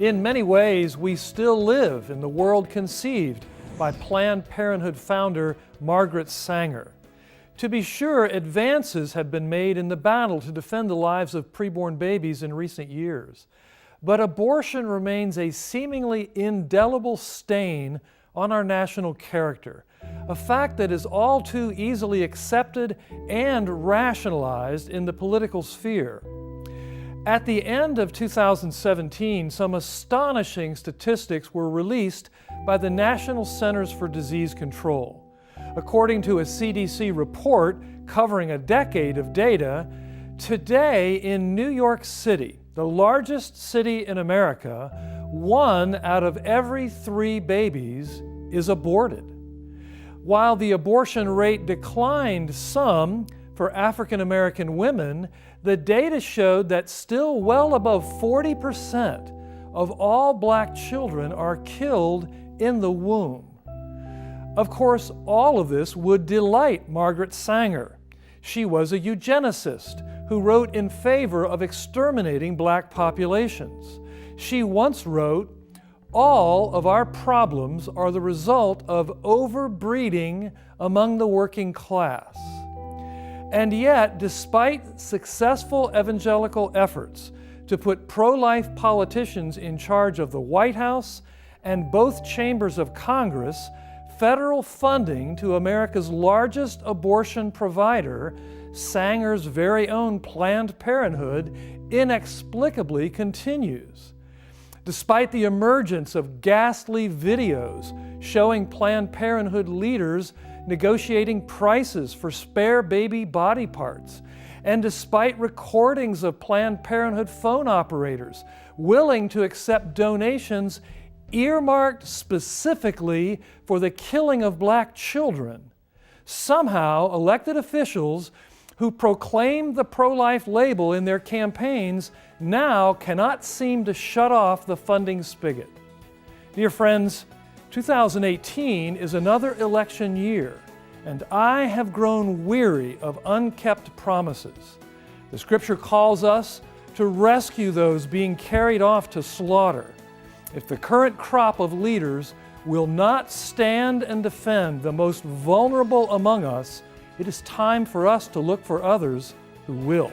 In many ways, we still live in the world conceived by Planned Parenthood founder Margaret Sanger. To be sure, advances have been made in the battle to defend the lives of preborn babies in recent years. But abortion remains a seemingly indelible stain on our national character, a fact that is all too easily accepted and rationalized in the political sphere. At the end of 2017, some astonishing statistics were released by the National Centers for Disease Control. According to a CDC report covering a decade of data, today in New York City, the largest city in America, 1 out of every 3 babies is aborted. While the abortion rate declined some for African American women, the data showed that still well above 40% of all Black children are killed in the womb. Of course, all of this would delight Margaret Sanger. She was a eugenicist who wrote in favor of exterminating Black populations. She once wrote, "All of our problems are the result of overbreeding among the working class." And yet, despite successful evangelical efforts to put pro-life politicians in charge of the White House and both chambers of Congress, federal funding to America's largest abortion provider, Sanger's very own Planned Parenthood, inexplicably continues. Despite the emergence of ghastly videos showing Planned Parenthood leaders negotiating prices for spare baby body parts, and despite recordings of Planned Parenthood phone operators willing to accept donations earmarked specifically for the killing of Black children, somehow elected officials who proclaim the pro-life label in their campaigns now cannot seem to shut off the funding spigot. Dear friends, 2018 is another election year, and I have grown weary of unkept promises. The Scripture calls us to rescue those being carried off to slaughter. If the current crop of leaders will not stand and defend the most vulnerable among us, it is time for us to look for others who will.